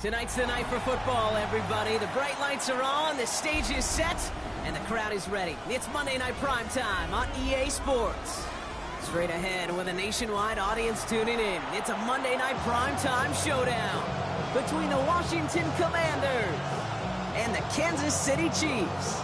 Tonight's the night for football, everybody. The bright lights are on, the stage is set, and the crowd is ready. It's Monday Night Primetime on EA Sports. Straight ahead with a nationwide audience tuning in, it's a Monday Night Primetime showdown between the Washington Commanders and the Kansas City Chiefs.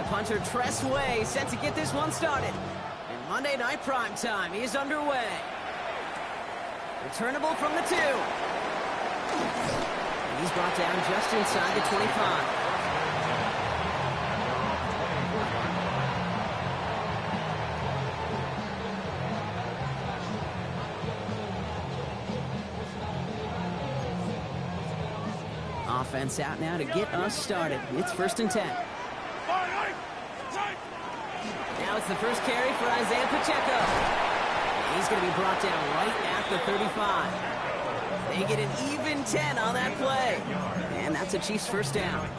Punter Tress Way set to get this one started. And Monday Night Primetime is underway. Returnable from the 2. And he's brought down just inside the 25. Offense out now to get us started. It's 1st and 10. Now it's the first carry for Isaiah Pacheco. He's going to be brought down right at the 35. They get an even 10 on that play. And that's a Chiefs first down.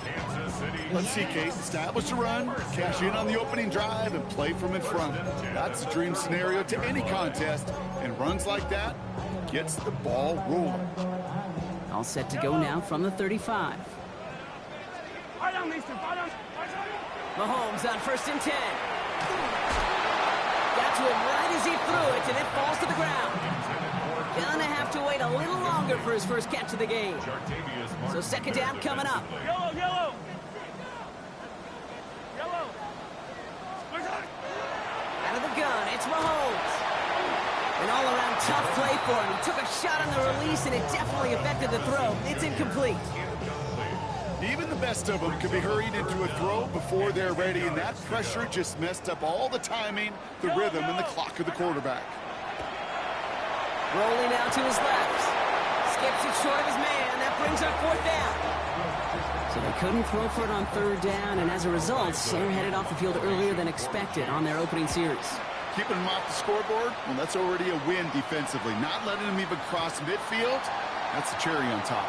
Let's see, Case. Establish a run, cash in on the opening drive, and play from in front. That's a dream scenario to any contest. And runs like that gets the ball rolling. All set to go now from the 35. Mahomes on 1st and 10. Got to him right as he threw it, and it falls to the ground. Gonna have to wait a little longer for his first catch of the game. So 2nd down coming up. Yellow. Out of the gun, it's Mahomes. An all-around tough play for him. He took a shot on the release, and it definitely affected the throw. It's incomplete. Even the best of them could be hurried into a throw before they're ready, and that pressure just messed up all the timing, the rhythm, and the clock of the quarterback. Rolling out to his left. Skips it short of his man. That brings up 4th down. So they couldn't throw for it on 3rd down, and as a result, they're headed off the field earlier than expected on their opening series. Keeping them off the scoreboard, well, that's already a win defensively. Not letting them even cross midfield, that's the cherry on top.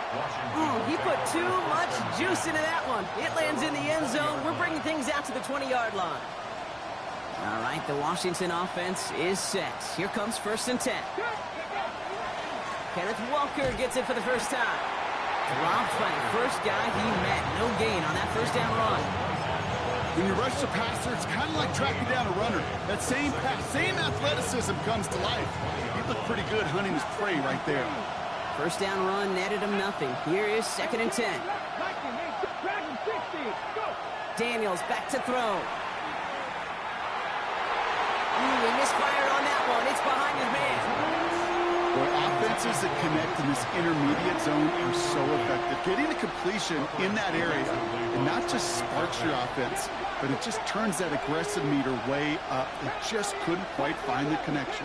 He put too much juice into that one. It lands in the end zone. We're bringing things out to the 20-yard line. All right, the Washington offense is set. Here comes 1st and 10. Kenneth Walker gets it for the first time. Dropped by the first guy he met. No gain on that 1st down run. When you rush the passer, it's kind of like tracking down a runner. That same pass, same athleticism comes to life. He looked pretty good hunting his prey right there. 1st down run netted him nothing. Here is 2nd and 10. Daniels back to throw. He misfired on that one. It's behind his man. Boy, offenses that connect in this intermediate zone are so effective. Getting a completion in that area, and not just sparks your offense, but it just turns that aggressive meter way up. It just couldn't quite find the connection.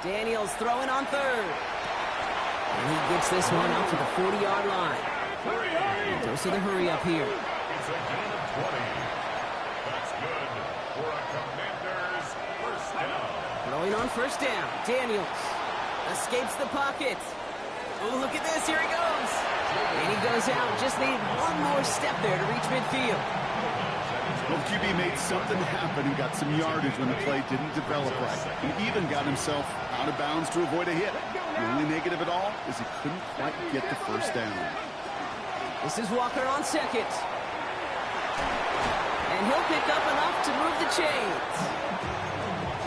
Daniels throwing on 3rd. And he gets this one out to the 40-yard line. And goes to the hurry up here. It's a gain of 20. That's good for a Commanders first down. Throwing on 1st down. Daniels escapes the pocket. Oh, look at this. Here he goes. And he goes out. Just needed one more step there to reach midfield. Well, QB made something happen and got some yardage when the play didn't develop right. He even got himself out of bounds to avoid a hit. The only negative at all is he couldn't quite get the 1st down. This is Walker on 2nd. And he'll pick up enough to move the chains.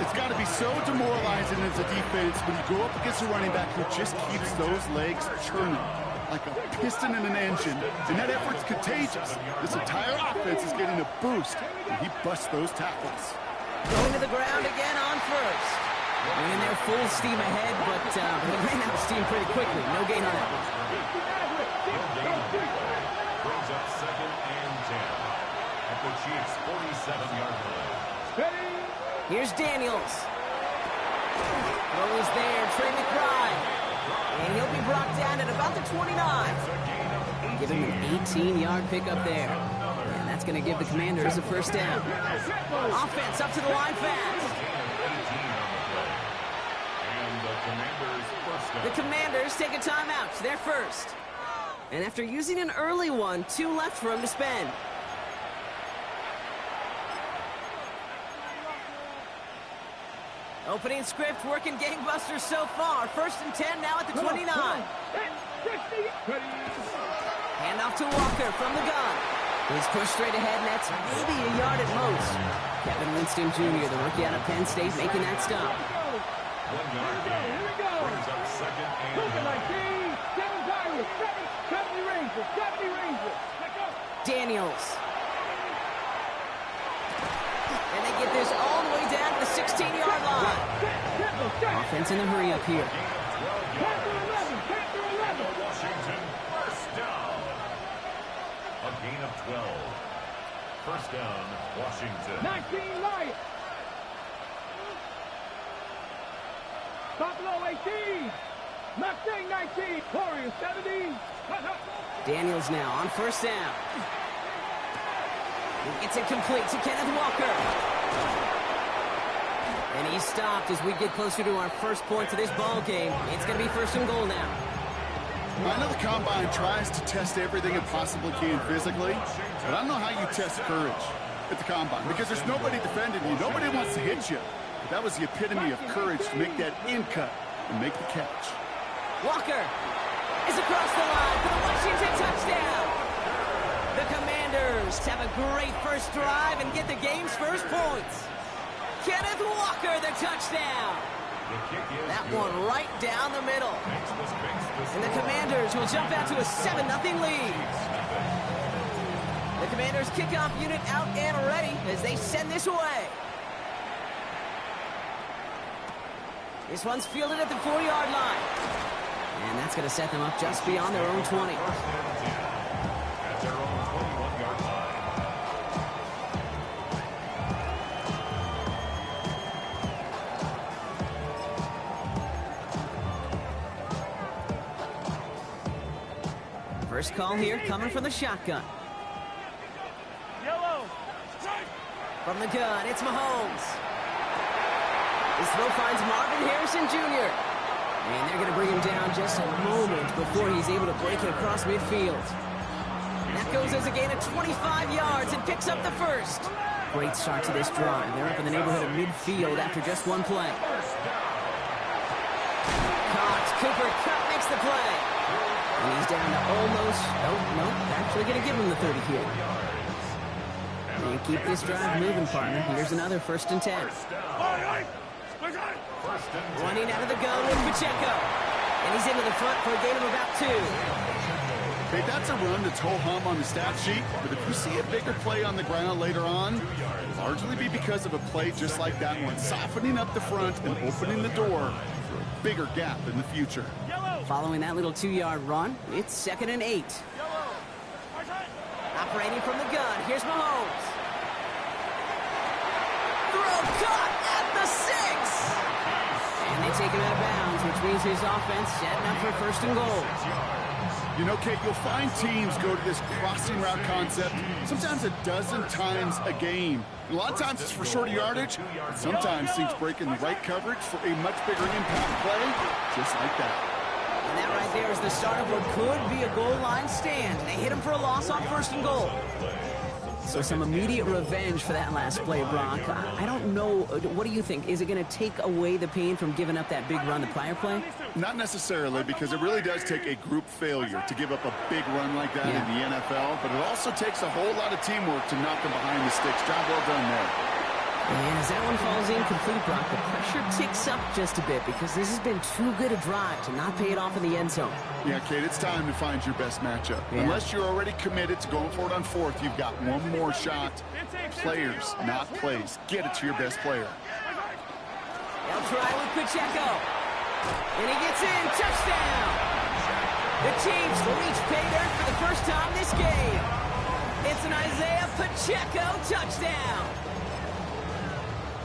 It's got to be so demoralizing as a defense when you go up against a running back who just keeps those legs churning like a piston in an engine, and that effort's contagious. This entire offense is getting a boost, and he busts those tackles. Going to the ground again on 1st. And they're full steam ahead, but they ran out of steam pretty quickly. No gain on that one. Brings up 2nd and 10 at the Chiefs' 47-yard line. Here's Daniels. Throw is there. Trey McBride. And he'll be brought down at about the 29. Giving him an 18-yard pickup there. And that's going to give the Commanders a first down. Offense up to the line fast. The Commanders take a timeout. They're first. And after using an early one, 2 left for him to spend. Opening script working gangbusters so far. 1st and 10 now at the 29. Handoff to Walker from the gun. He's pushed straight ahead, and that's maybe a yard at most. Kevin Winston Jr., the rookie out of Penn State, making that stop. 1 yard gain. Brings up 2nd and 9. Daniels. And they get this all the way down to the 16-yard line. Offense in the hurry up here. Washington, first down. A gain of 12. First down, Washington. 19 Lions. Buffalo 18. Mustang 19. Warriors 17. Daniels now on 1st down. He gets it complete to Kenneth Walker. And he's stopped as we get closer to our first points of this ball game. It's going to be 1st and goal now. I know the Combine tries to test everything it possibly can physically, but I don't know how you test courage at the Combine because there's nobody defending you. Nobody wants to hit you. But that was the epitome of courage to make that in cut and make the catch. Walker is across the line for the Washington touchdown. The Commanders have a great first drive and get the game's first points. Kenneth Walker, the touchdown. That one right down the middle. And the Commanders will jump out to a 7-0 lead. The Commanders kickoff unit out and ready as they send this away. This one's fielded at the 4-yard line. And that's going to set them up just beyond their own 20. At their own 21-yard line. First call here coming from the shotgun. Yellow. From the gun, it's Mahomes. His throw finds Marvin Harrison Jr. And they're going to bring him down just a moment before he's able to break it across midfield. And that goes as a gain of 25 yards and picks up the first. Great start to this drive. They're up in the neighborhood of midfield after just one play. Caught. Cooper Kupp makes the play. And he's down to almost, nope, actually going to give him the 30 here. And keep this drive moving, partner. Here's another 1st and 10. Running out of the gun with Pacheco. And he's into the front for a gain of about 2. Hey, that's a run that's ho-hum on the stat sheet, but if you see a bigger play on the ground later on, it'll largely be because of a play just like that one, softening up the front and opening the door for a bigger gap in the future. Following that little 2-yard run, it's 2nd and 8. Operating from the gun, here's Mahomes. Throw caught at the 6! And they take him out of bounds, which means his offense setting up for 1st and goal. You know, Kate, you'll find teams go to this crossing route concept sometimes a dozen times a game. And a lot of times it's for shorter yardage, but sometimes teams break in the right coverage for a much bigger impact play, just like that. And that right there is the start of what could be a goal line stand. They hit him for a loss on 1st and goal. So some immediate revenge for that last play, Brock. I don't know. What do you think? Is it going to take away the pain from giving up that big run the prior play? Not necessarily, because it really does take a group failure to give up a big run like that in the NFL, but it also takes a whole lot of teamwork to knock them behind the sticks. Job well done there. And as that one falls incomplete, Brock, the pressure ticks up just a bit because this has been too good a drive to not pay it off in the end zone. Yeah, Kate, it's time to find your best matchup. Yeah. Unless you're already committed to going for it on 4th, you've got one more shot. Players, not plays. Get it to your best player. They'll try with Pacheco. And he gets in. Touchdown! The Chiefs reach pay dirt for the first time this game. It's an Isaiah Pacheco touchdown.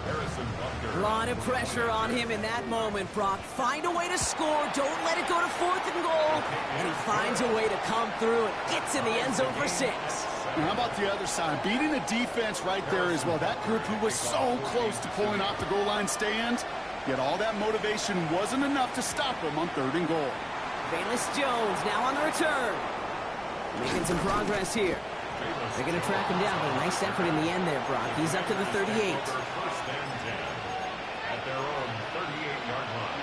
A lot of pressure on him in that moment, Brock. Find a way to score. Don't let it go to 4th and goal. And he finds a way to come through and gets in the end zone for 6. Now, how about the other side? Beating the defense right there as well. That group who was so close to pulling off the goal line stand, yet all that motivation wasn't enough to stop them on 3rd and goal. Velus Jones now on the return. Making some progress here. They're going to track him down, but a nice effort in the end there, Brock. He's up to the 38. First and 10 at their own 38-yard line.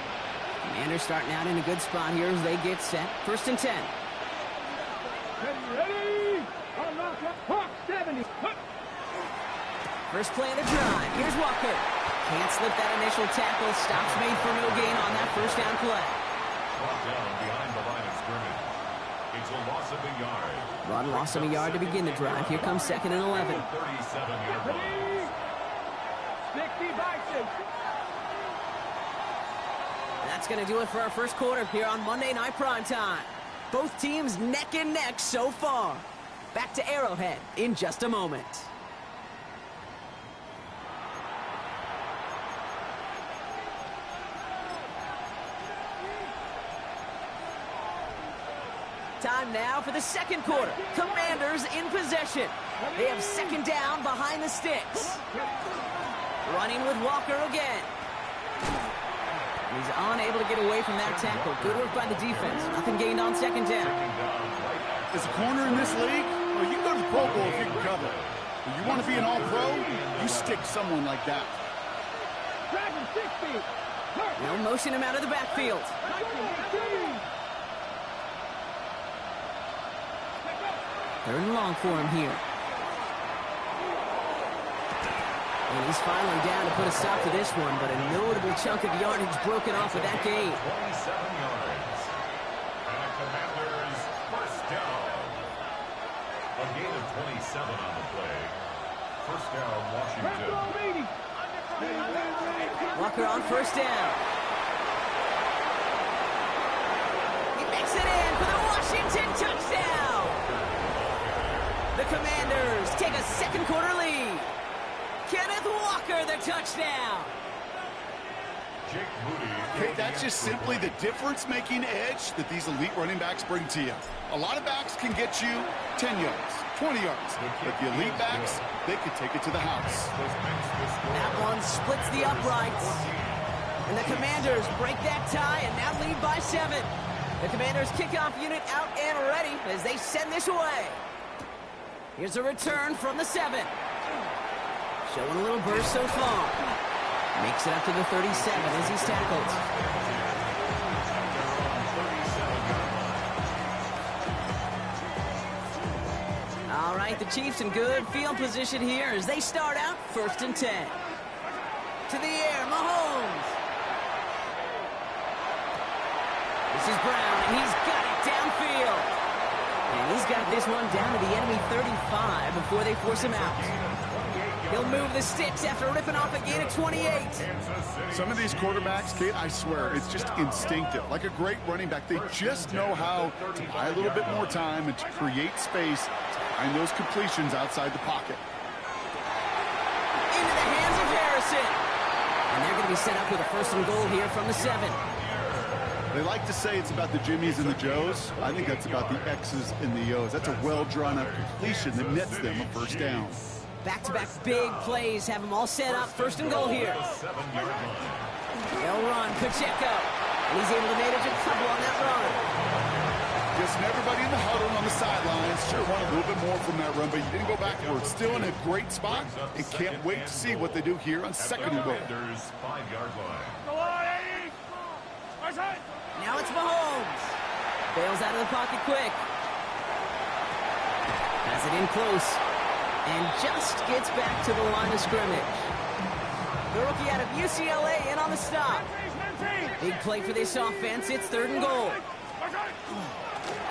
Commanders starting out in a good spot here as they get set. 1st and 10. Ready? Hawk 70. First play of the drive. Here's Walker. Can't slip that initial tackle. Stops made for no gain on that first down play. Brought down behind the line of scrimmage. It's a loss of a yard. Rod lost him a yard to begin the drive. Here comes 2nd and 11. 37-yard line. Ready? 60 by 6. That's going to do it for our first quarter here on Monday Night Primetime. Both teams neck and neck so far. Back to Arrowhead in just a moment. Time now for the second quarter. Commanders in possession. They have 2nd down behind the sticks. Running with Walker again. He's unable to get away from that tackle. Good work by the defense. Nothing gained on 2nd down. As a corner in this league, well, you can go to the Pro Bowl if you can cover. If you want to be an all-pro, you stick someone like that. Dragon 60. They'll motion him out of the backfield. 3rd and long for him here. And he's finally down to put a stop to this one, but a notable chunk of yardage broken off with that gain. 27 yards. And Commanders first down. A gain of 27 on the play. First down, Washington. Walker on 1st down. He makes it in for the Washington touchdown. The Commanders take a second quarter lead. Kenneth Walker, the touchdown. Jake Moody. Okay, that's just simply the difference-making edge that these elite running backs bring to you. A lot of backs can get you 10 yards, 20 yards. But the elite backs, they can take it to the house. That one splits the uprights. And the Commanders break that tie and now lead by 7. The Commanders kickoff unit out and ready as they send this away. Here's a return from the 7. Showing a little burst so far. Makes it up to the 37 as he's tackled. All right, the Chiefs in good field position here as they start out 1st and 10. To the air, Mahomes. This is Brown, and he's got it downfield. And he's got this one down to the enemy 35 before they force him out. He'll move the sticks after ripping off a gain of 28. Some of these quarterbacks, Kate, I swear, it's just instinctive. Like a great running back, they just know how to buy a little bit more time and to create space to find those completions outside the pocket. Into the hands of Harrison. And they're going to be set up with a 1st and goal here from the 7. They like to say it's about the Jimmies and the Joes. I think that's about the X's and the O's. That's a well-drawn-up completion that nets them a 1st down. Back-to-back big plays have them all set up. 1st and goal here. They'll run Pacheco. And he's able to manage a couple on that run. Just everybody in the huddle on the sidelines. Sure wanted a little bit more from that run, but you didn't go backwards. Still in a great spot and can't wait to see what they do here on 2nd and goal. 5-yard line. Now it's Mahomes. Bails out of the pocket quick. Has it in close. And just gets back to the line of scrimmage. The rookie out of UCLA in on the stop. Big play for this offense. It's 3rd and goal.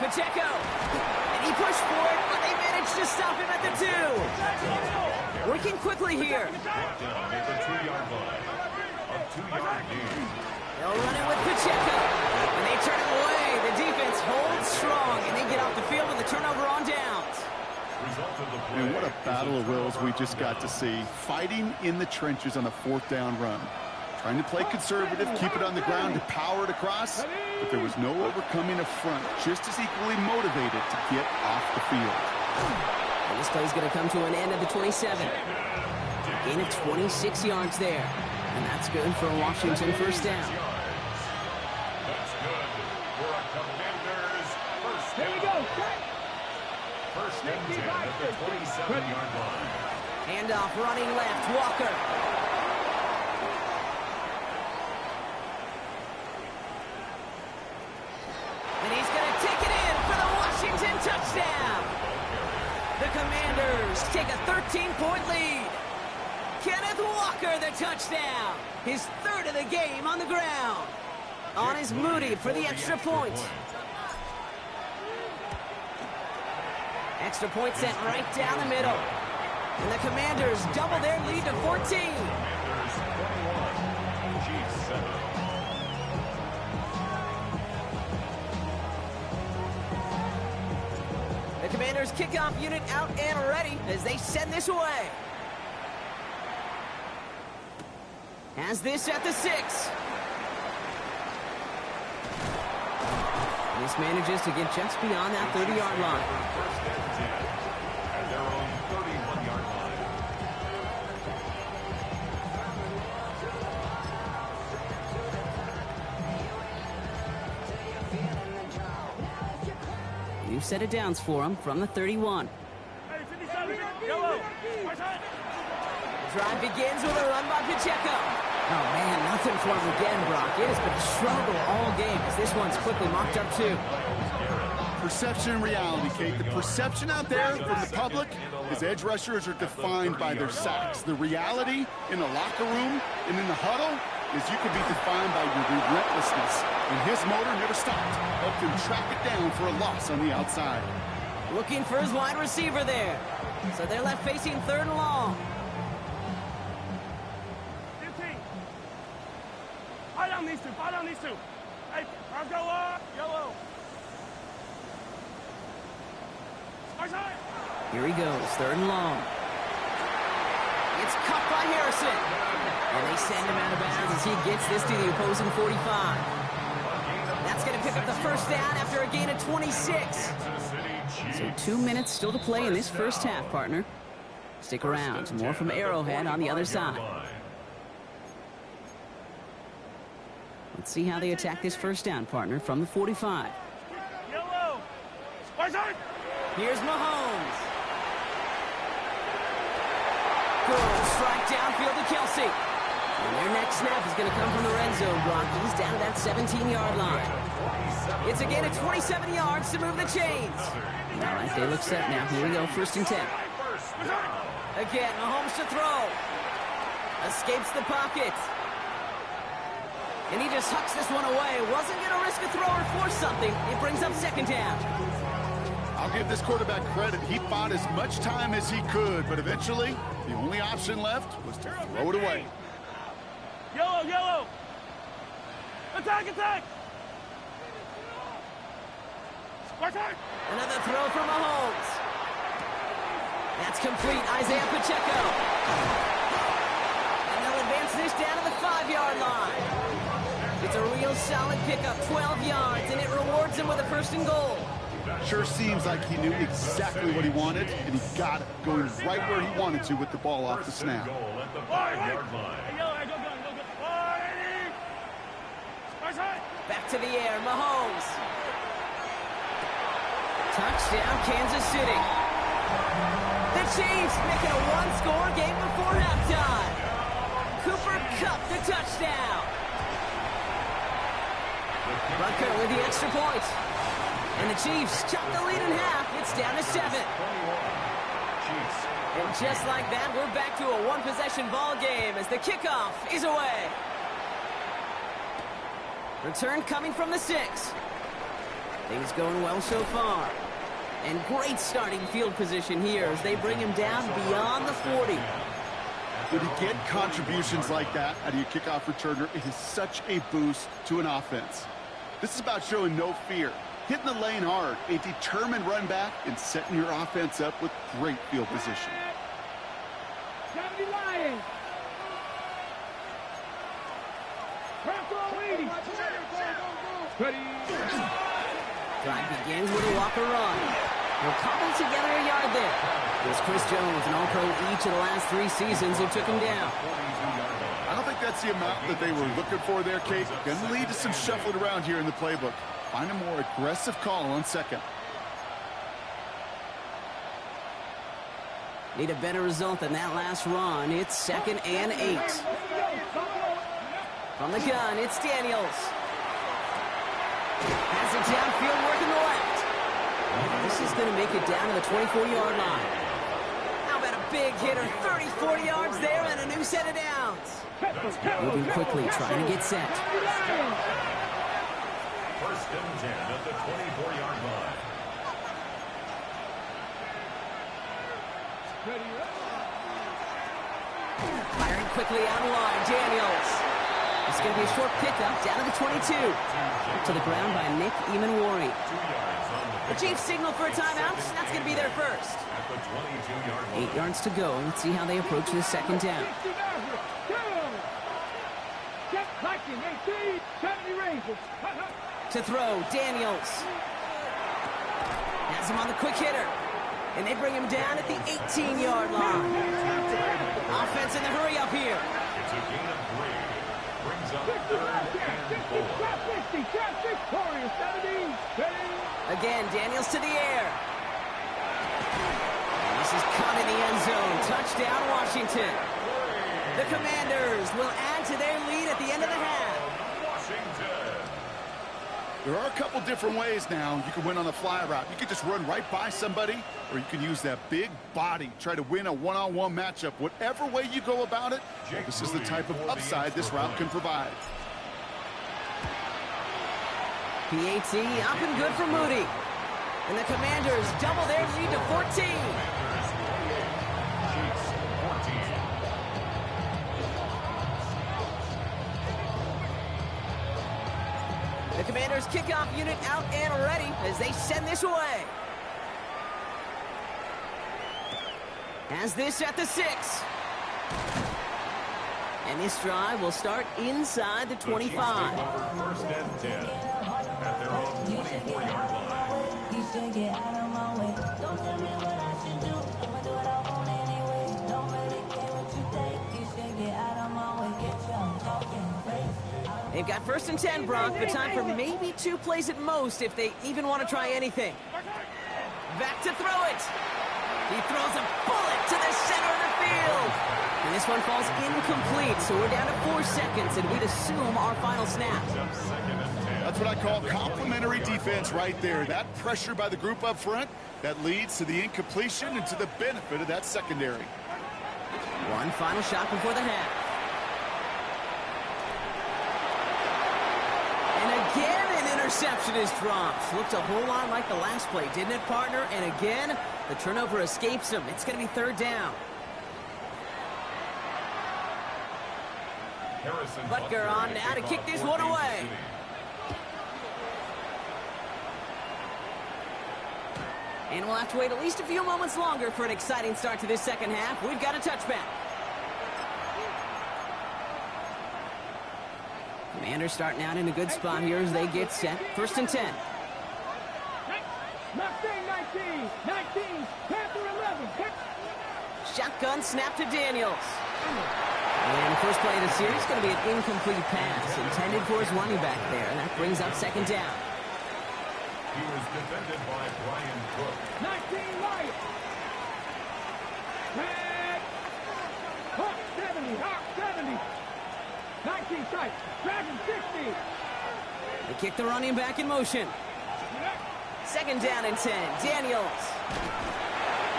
Pacheco. And he pushed for it, but they managed to stop him at the 2. Working quickly here. They'll run it with Pacheco. And they turn it away. The defense holds strong, and they get off the field with a turnover on downs. Result of the play. And what a battle of wills we just got to see. Fighting in the trenches on a 4th down run. Trying to play conservative, keep it on the ground to power it across, but there was no overcoming a front, just as equally motivated to get off the field. And this play's going to come to an end at the 27. Gain of 26 yards there. And that's good for a Washington first down. That's good for a Commanders first down. Here we go. First and 10 at the 27-yard line. Handoff running left, Walker. And he's going to take it in for the Washington touchdown. The Commanders take a 13-point lead. Kenneth Walker, the touchdown. His 3rd of the game on the ground. On is Moody for the extra point. Extra point sent right down the middle. And the Commanders double their lead to 14. Commanders 21, Chiefs 7. The Commanders kickoff unit out and ready as they send this away. Has this at the 6. This manages to get just beyond that 30-yard line. First and 10 at their own 31-yard line. New set of downs for him from the 31. Hey, 57, yellow. Drive begins with a run by Pacheco. Oh, man, nothing for him again, Brock. It has been a struggle all game as this one's quickly mocked up, too. Perception and reality, Kate. The perception out there from the public is edge rushers are defined by their sacks. The reality in the locker room and in the huddle is you can be defined by your relentlessness. And his motor never stopped. Helped him track it down for a loss on the outside. Looking for his wide receiver there. So they're left facing 3rd and long. 15. Fight on these two. Fight on these two. Hey, I'll go up. Yellow. Side. Here he goes, 3rd and long. It's caught by Harrison. And they send him out of bounds as he gets this to the opposing 45. That's going to pick up the first down after a gain of 26. So 2 minutes still to play in this first half, partner. Stick around. More from Arrowhead on the other side. Let's see how they attack this first down, partner, from the 45. Yellow. Side. Here's Mahomes. Good strike downfield to Kelsey. And their next snap is going to come from the red zone, Brock. He's down to that 17-yard line. It's a gain of 27 yards to move the chains. All right, they look set now. Here we go, 1st and 10. Again, Mahomes to throw. Escapes the pocket. And he just hucks this one away. Wasn't going to risk a throw or force something. It brings up 2nd down. I'll give this quarterback credit. He bought as much time as he could, but eventually, the only option left was to throw it away. Yellow, yellow. Attack, attack. Side. Another throw from Mahomes. That's complete. Isaiah Pacheco. And they'll advance this down to the 5-yard line. It's a real solid pickup, 12 yards, and it rewards him with a 1st and goal. Sure seems like he knew exactly what he wanted, and he got it, going right where he wanted to with the ball off the snap. Goal at the 5-yard line. Hey, yellow, go, go, go, go. Side. Back to the air, Mahomes. Touchdown, Kansas City. The Chiefs making a 1-score game before halftime. Cooper Kupp, the touchdown. Butker with the extra point. And the Chiefs chop the lead in half. It's down to 7. And just like that, we're back to a 1-possession ball game as the kickoff is away. Return coming from the 6. Things going well so far. And great starting field position here as they bring him down beyond the 40. When you get contributions like that out of your kickoff returner, it is such a boost to an offense. This is about showing no fear. hitting the lane hard, a determined run back, and setting your offense up with great field position. 70 Lions. Drive begins with a walker run. He'll cobble together a yard there. There's Chris Jones, an All-Pro each of the last 3 seasons, who took him down. I don't think that's the amount that they were looking for there, Kate. Going to lead to some shuffling around here in the playbook. Find a more aggressive call on second. Need a better result than that last run. It's 2nd and 8. From the gun, it's Daniels. Has it downfield, working the left. This is going to make it down to the 24-yard line. How about a big hitter? 34 yards there and a new set of downs. Moving quickly, trying to get set. 1st and 10 at the 24-yard line. Firing quickly out of line, Daniels. It's going to be a short pickup down to the 22. To the ground by Nick Emanwari. The Chiefs signal for a timeout. That's going to be their first. 8 yards to go. Let's see how they approach this 2nd down. To throw, Daniels. Has him on the quick hitter. And they bring him down at the 18-yard line. Offense in the hurry up here. It's a gain of 3. Brings up 3rd and 4. Again, Daniels to the air. And this is caught in the end zone. Touchdown, Washington. The Commanders will add to their lead at the end of the half. There are a couple different ways now you can win on the fly route. You can just run right by somebody, or you can use that big body, try to win a one-on-one matchup. Whatever way you go about it, this is the type of upside this route can provide. PAT up and good for Moody. And the Commanders double their lead to 14. The Commanders' kickoff unit out and ready as they send this away. Has this at the 6. And this drive will start inside the 25. 1st and 10 at their own 24-yard line. You should get out of my way. Don't tell me what I should do. I'ma do what I want anyway. Don't really care what you think. You should get out of my way. Get your talking face. They've got 1st and 10, Brock, but time for maybe 2 plays at most if they even want to try anything. Back to throw it. He throws a bullet to the center of the field. And this one falls incomplete, so we're down to 4 seconds, and we'd assume our final snap. That's what I call complimentary defense right there. That pressure by the group up front, that leads to the incompletion and to the benefit of that secondary. One final shot before the half. And again, an interception is dropped. Looked a whole lot like the last play, didn't it, partner? And again, the turnover escapes him. It's going to be 3rd down. Butker on now to kick this one away. And we'll have to wait at least a few moments longer for an exciting start to this 2nd half. We've got a touchback. Commanders starting out in a good spot here as they get set. 1st and 10. Mustang 19, Panther 11. Shotgun snap to Daniels. And the first play of the series is going to be an incomplete pass intended for his running back there. And that brings up 2nd down. He was defended by Brian Cook. 19 Lions. Red. Hawk 70. 19 strikes. Dragon 60. They kick the running back in motion. 2nd down and 10. Daniels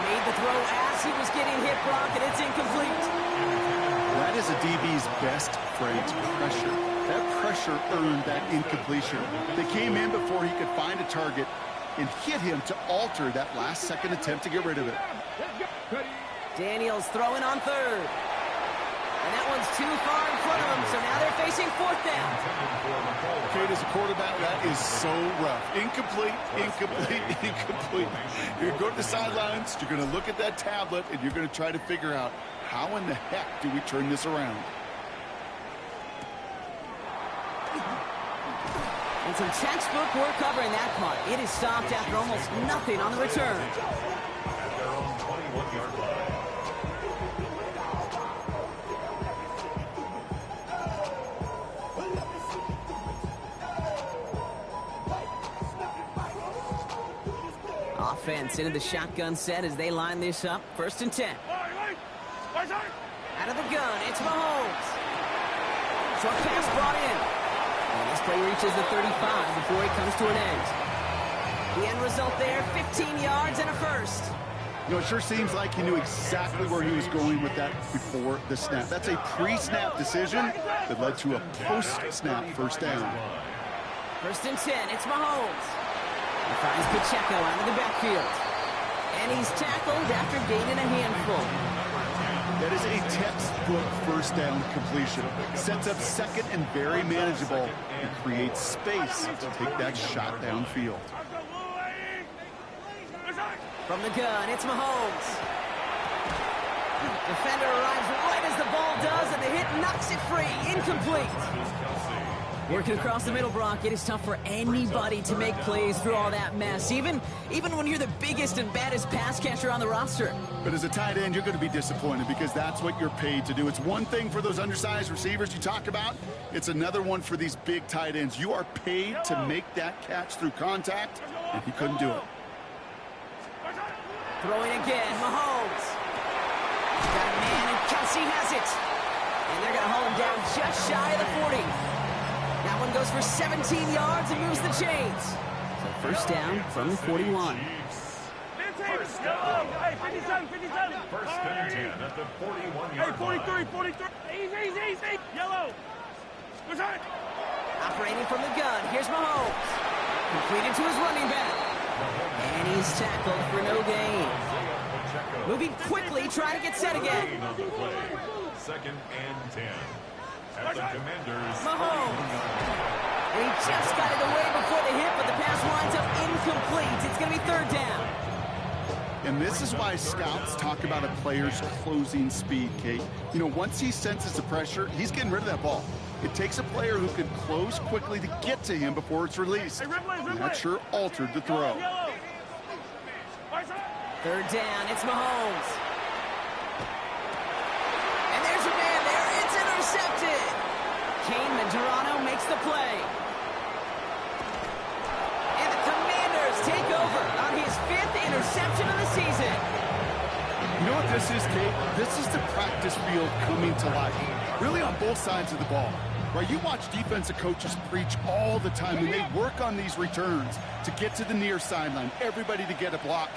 made the throw as he was getting hit, Brock, and it's incomplete. That is a DB's best friend, pressure. That pressure earned that incompletion. They came in before he could find a target and hit him to alter that last-second attempt to get rid of it. Daniels throwing on 3rd. And that one's too far in front of them, so now they're facing fourth down. Kate, as a quarterback, that is so rough. Incomplete, incomplete, incomplete. You're going to go to the sidelines, you're going to look at that tablet, and you're going to try to figure out how in the heck do we turn this around. And some textbook work covering that punt. It is stopped after almost nothing on the return. At their own 21-yard line. Offense into the shotgun set as they line this up. 1st and 10. Out of the gun, it's Mahomes. Short pass brought in. And this play reaches the 35 before it comes to an end. The end result there, 15 yards and a first. You know, it sure seems like he knew exactly where he was going with that before the snap. That's a pre-snap decision that led to a post-snap first down. 1st and 10, it's Mahomes. He finds Pacheco out of the backfield. And he's tackled after gaining a handful. That is a textbook first down completion. Sets up second and very manageable and creates space to take that shot downfield. From the gun, it's Mahomes. Defender arrives right as the ball does, and the hit knocks it free. Incomplete. Working across the middle, Brock, it is tough for anybody to make plays through all that mess, even when you're the biggest and baddest pass catcher on the roster. But as a tight end, you're going to be disappointed because that's what you're paid to do. It's one thing for those undersized receivers you talk about. It's another one for these big tight ends. You are paid to make that catch through contact, and he couldn't do it. Throwing again, Mahomes. Got a man, and Kelsey has it. And they're going to haul him down just shy of the 40. That one goes for 17 yards and moves the chains. So 1st down from the 41. First down. Hey, 57, 57. 1st and 10 at the 41-yard Hey, 43, 43. Easy. Yellow. Operating from the gun, here's Mahomes. Completed to his running back. And he's tackled for no gain. Moving quickly, trying to get set again. 2nd and 10. At the Commanders. Mahomes. He just got it away before the hit, but the pass winds up incomplete. It's going to be 3rd down. And this is why scouts talk about a player's closing speed, Kate. You know, once he senses the pressure, he's getting rid of that ball. It takes a player who can close quickly to get to him before it's released. And that sure altered the throw. 3rd down, it's Mahomes. And there's your man there. It's intercepted. Kane Medrano makes the play. And the Commanders take over on his 5th interception of the season. You know what this is, Kate? This is the practice field coming to life. Really on both sides of the ball. Right, you watch defensive coaches preach all the time, and they work on these returns to get to the near sideline, everybody to get a block.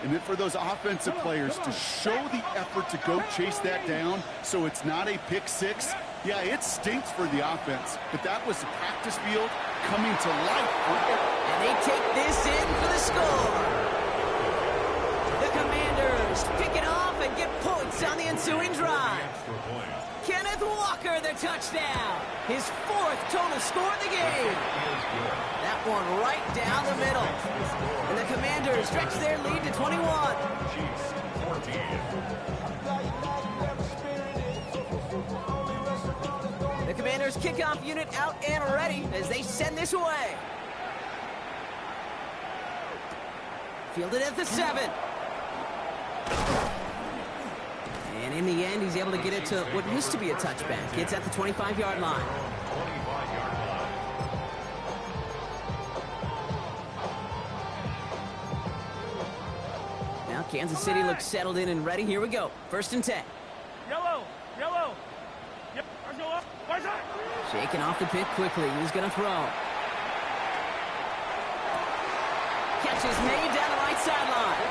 And then for those offensive players to show the effort to go chase that down so it's not a pick six, yeah, it stinks for the offense. But that was the practice field coming to life. And they take this in for the score. The Commanders pick it off and get points on the ensuing drive. Kenneth Walker, the touchdown. His 4th total score in the game. That one right down the middle. And the Commanders stretch their lead to 21. The Commanders kickoff unit out and ready as they send this away. Fielded at the 7. And in the end, he's able to get it to what used to be a touchback. It's at the 25-yard line. Now Kansas City looks settled in and ready. Here we go. 1st and 10. Yellow. Yep. Shaking off the pick quickly. He's going to throw. Catch is made down the right sideline.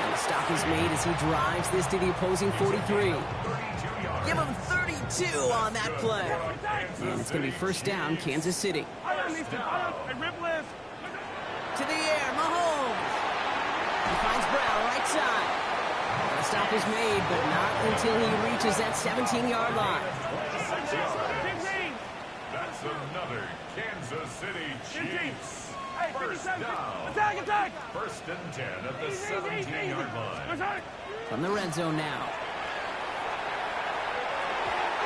And the stop is made as he drives this to the opposing 43. Give him 32 on that play. And it's going to be 1st down, Kansas City. To the air, Mahomes. He finds Brown right side. Gonna stop is made, but not until he reaches that 17-yard line. 6 yards. That's another Kansas City Chiefs. First down. Attack! First and 10 at the 17-yard line. From the red zone now.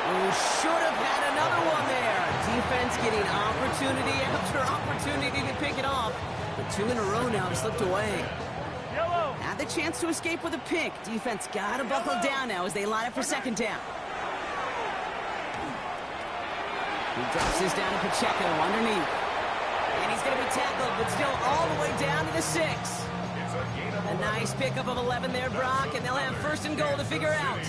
Oh, should have had another one there. Defense getting opportunity after opportunity to pick it off. But 2 in a row now have slipped away. Had the chance to escape with a pick. Defense got to buckle down now as they line up for second down. He drops this down to Pacheco underneath. And he's going to be tackled, but still all the way down to the 6. A nice pickup of 11 there, Brock, and they'll have first and goal to figure out.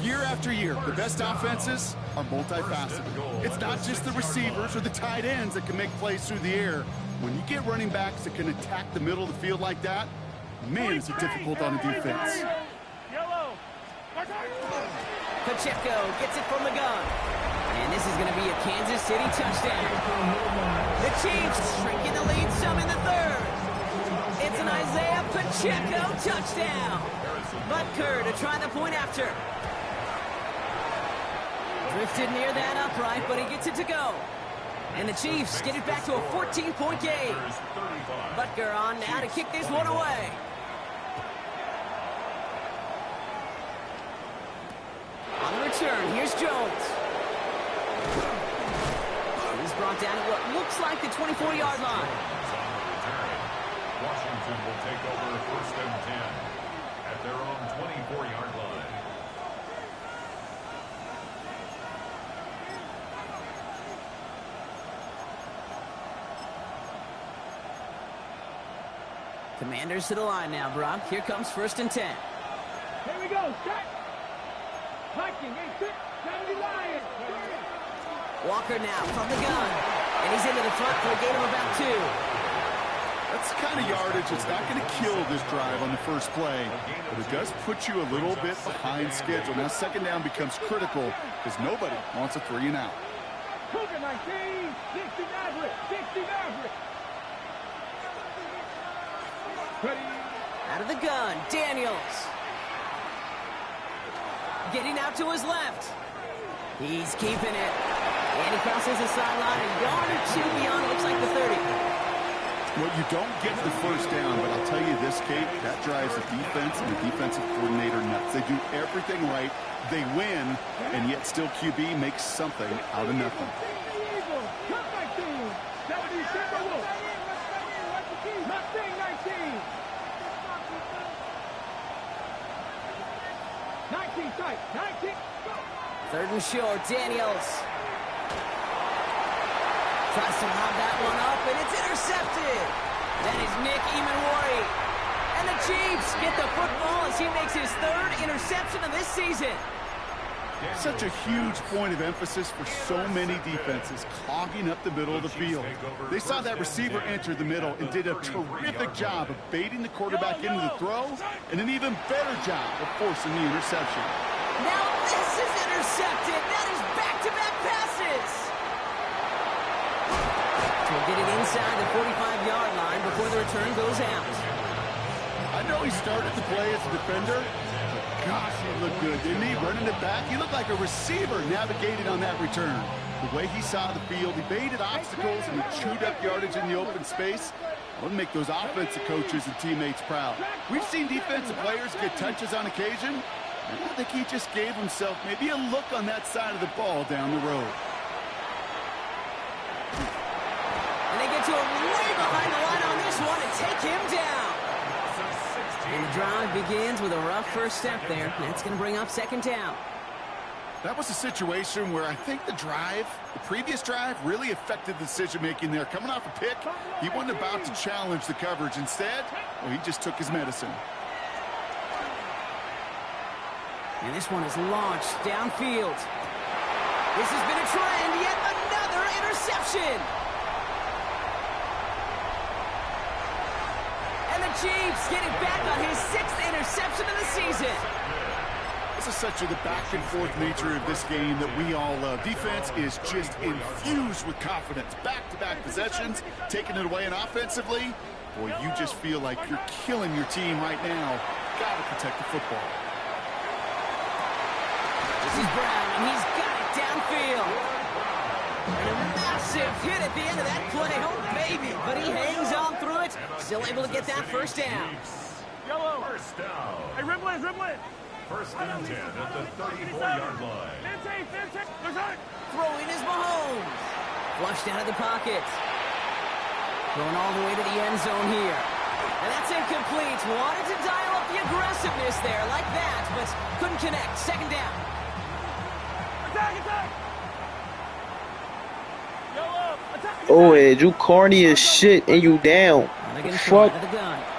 Year after year, the best offenses are multifaceted. It's not just the receivers or the tight ends that can make plays through the air. When you get running backs that can attack the middle of the field like that, man, is it difficult on the defense. Pacheco gets it from the gun. And this is going to be a Kansas City touchdown. The Chiefs shrinking the lead some in the third. It's an Isaiah Pacheco touchdown. Butker to try the point after. Drifted near that upright, but he gets it to go. And the Chiefs get it back to a 14-point game. Butker on now to kick this one away. On the return, here's Jones. He's brought down at what looks like the 24-yard line. Washington will take over first and 10 at their own 24-yard line. Commanders to the line now, Brock. Here comes first and 10. Here we go. Set. Viking, 70 Lions. Walker now from the gun. And he's into the front for a gain of about 2. That's the kind of yardage that's not going to kill this drive on the first play, but it does put you a little bit behind schedule. Now second down becomes critical because nobody wants a 3 and out. Cougar 19, 60 Maverick, 60 Maverick. Out of the gun, Daniels. Getting out to his left. He's keeping it. And he crosses the sideline a yard or 2 beyond, looks like the 30. Well, you don't get the first down, but I'll tell you this, Kate, that drives the defense and the defensive coordinator nuts. They do everything right. They win, and yet still QB makes something out of nothing. 3rd and short, Daniels. Tries to lob that one up, and it's intercepted. That is Nick Emanwari. And the Chiefs get the football as he makes his 3rd interception of this season. Such a huge point of emphasis for so many defenses, clogging up the middle of the field. They saw that receiver enter the middle and did a terrific job of baiting the quarterback into the throw, and an even better job of forcing the interception. Now this is intercepted. That is back-to-back passes. He'll get it inside the 45-yard line before the return goes out. I know he started the play as a defender, but gosh, he looked good, didn't he? Running it back, he looked like a receiver navigating on that return. The way he saw the field, he baited obstacles and he chewed up yardage in the open space. That would make those offensive coaches and teammates proud. We've seen defensive players get touches on occasion. I think he just gave himself maybe a look on that side of the ball down the road. And they get to him way behind the line on this one and take him down. And the drive begins with a rough first step there. That's going to bring up second down. That was a situation where I think the previous drive, really affected the decision-making there. Coming off a pick, he wasn't about to challenge the coverage. Instead, well, he just took his medicine. And this one is launched downfield. This has been a trend, yet another interception. And the Chiefs get it back on his 6th interception of the season. This is such the back-and-forth nature of this game that we all love. Defense is just infused with confidence. Back-to-back possessions, taking it away, and offensively, boy, you just feel like you're killing your team right now. Got to protect the football. This is Brown, and he's got it downfield. And a massive hit at the end of that play. Oh, baby. But he hangs on through it. Still able to get that first down. Yellow. First down. Hey, Ripley, Ripley. First and 10 at the 34-yard line. 15. Looks like. Throwing is Mahomes. Flushed out of the pocket. Going all the way to the end zone here. And that's incomplete. Wanted to dial up the aggressiveness there like that, but couldn't connect. Second down. Attack. Yellow. Attack. Oh, Ed, you corny as shit and you down. Fuck.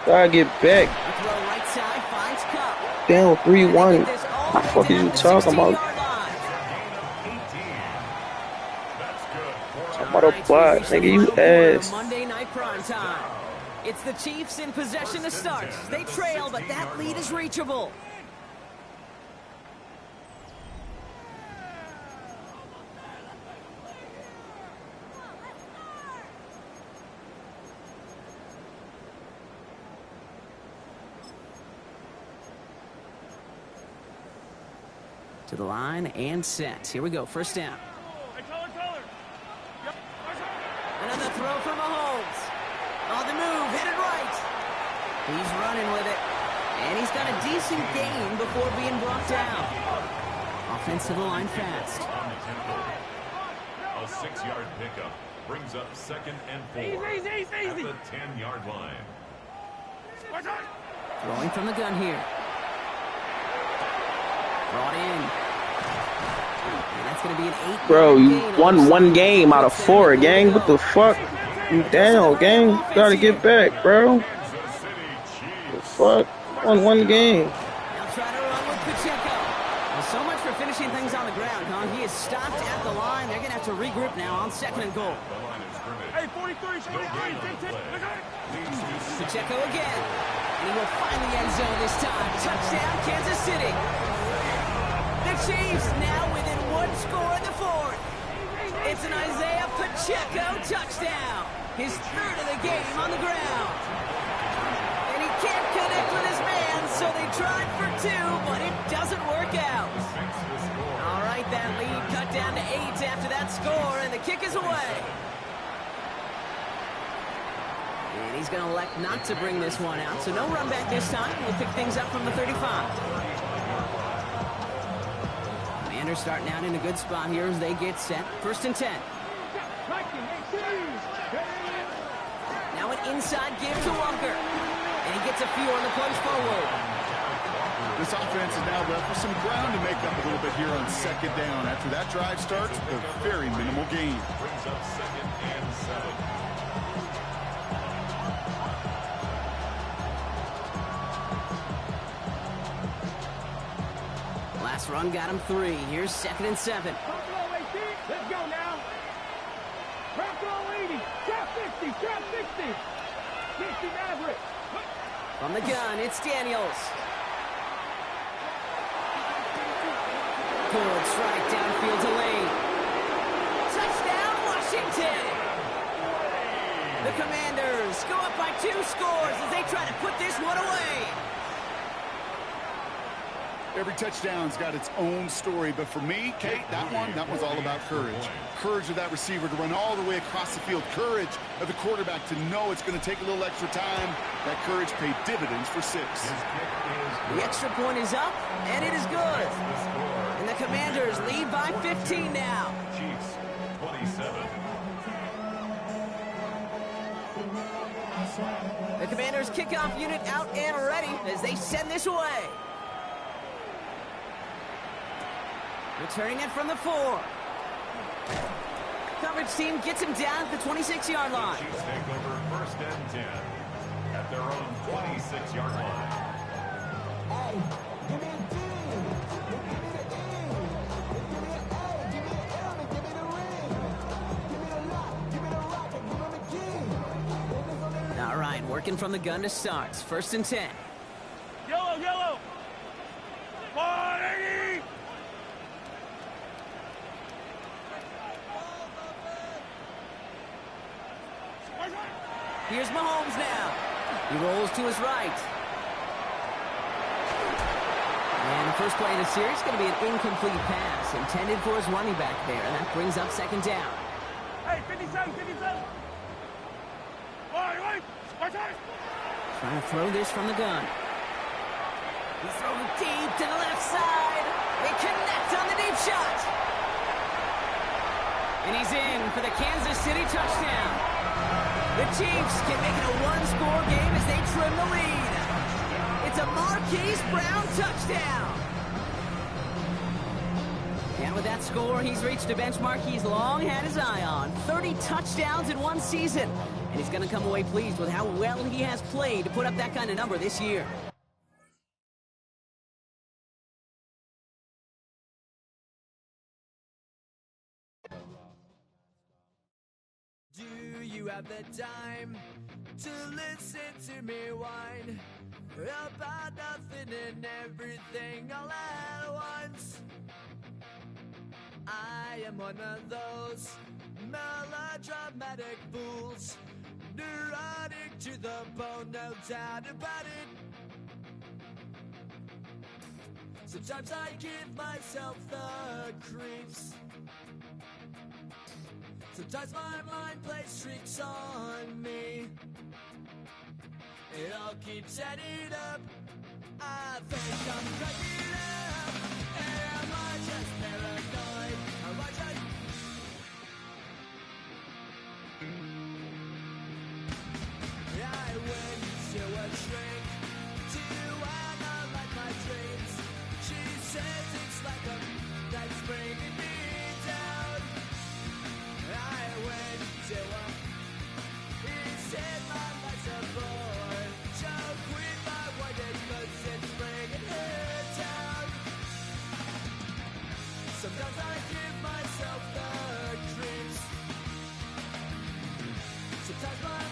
Gotta get back. A throw right side finds Cup. Down 3-1. What the fuck is you talking about? I'm about to block, nigga, you ass. Monday night prime time. It's the Chiefs in possession to start. They trail, but that lead is reachable. To the line and set. Here we go. First down. Hey, color. Yep. Another throw for Mahomes. On the move, headed right. He's running with it. And he's got a decent gain before being brought down. Offensive line fast. On the tempo. A 6-yard pickup brings up 2nd and 4 Easy. at the 10-yard line. Throwing from the gun here. Brought in. And that's going to be an 8. Bro, you won one game out of 4, gang. What the fuck? You down, gang. You gotta get back, bro. The fuck? Won one game. Now try to run with Pacheco. Well, so much for finishing things on the ground, huh? He is stopped at the line. They're going to have to regroup now on 2nd and goal. Hey, 43. 15. Pacheco again. And he will find the end zone this time. Touchdown, Kansas City. The Chiefs now within 1 score in the 4th. It's an Isaiah Pacheco touchdown. His 3rd of the game on the ground. And he can't connect with his man, so they tried for 2, but it doesn't work out. All right, that lead cut down to 8 after that score, and the kick is away. And he's going to elect not to bring this one out, so no run back this time. We'll pick things up from the 35. Commanders starting out in a good spot here as they get set. 1st and 10. Now an inside give to Walker. And he gets a few on the punch forward. This offense is now left with some ground to make up a little bit here on 2nd down. After that drive starts, a very minimal gain. Brings up 2nd and 7. Last run got him 3. Here's 2nd and 7. Let's go now. Drop low 80. Drop 60. Drop 60. 60 average. From the gun, it's Daniels. Good strike downfield to Lane. Touchdown, Washington. The Commanders go up by 2 scores as they try to put this one away. Every touchdown's got its own story, but for me, Kate, that was all about courage. Courage of that receiver to run all the way across the field. Courage of the quarterback to know it's going to take a little extra time. That courage paid dividends for 6. The extra point is up, and it is good. And the Commanders lead by 15 now. Chiefs 27. The Commanders kickoff unit out and ready as they send this away. Returning it from the 4. Coverage team gets him down at the 26-yard line. Chiefs take over 1st and 10 at their own 26-yard line. All right, working from the gun to start. 1st and 10. Yellow. 180. Here's Mahomes now. He rolls to his right. And First play of the series is going to be an incomplete pass intended for his running back there, and that brings up second down. Hey, 57, 57. Right. Trying to throw this from the gun. He's throwing deep to the left side. They connect on the deep shot. And he's in for the Kansas City touchdown. The Chiefs can make it a one-score game as they trim the lead. It's a Marquise Brown touchdown. And with that score, he's reached a benchmark he's long had his eye on. 30 touchdowns in one season. And he's going to come away pleased with how well he has played to put up that kind of number this year. Do you have the time to listen to me whine about nothing and everything all at once? I am one of those melodramatic fools, neurotic to the bone, no doubt about it. Sometimes I give myself the creeps. Sometimes my mind plays tricks on me. It all keeps adding up. I think I'm cracking up. Am I just paranoid? Am I just... I went to a shrink to analyze my dreams. She says it's like a that's bringing me down. I went to a... He said my life's a bore. Joke with my wife because it's bringing her down. Sometimes I give myself the creeps. Sometimes my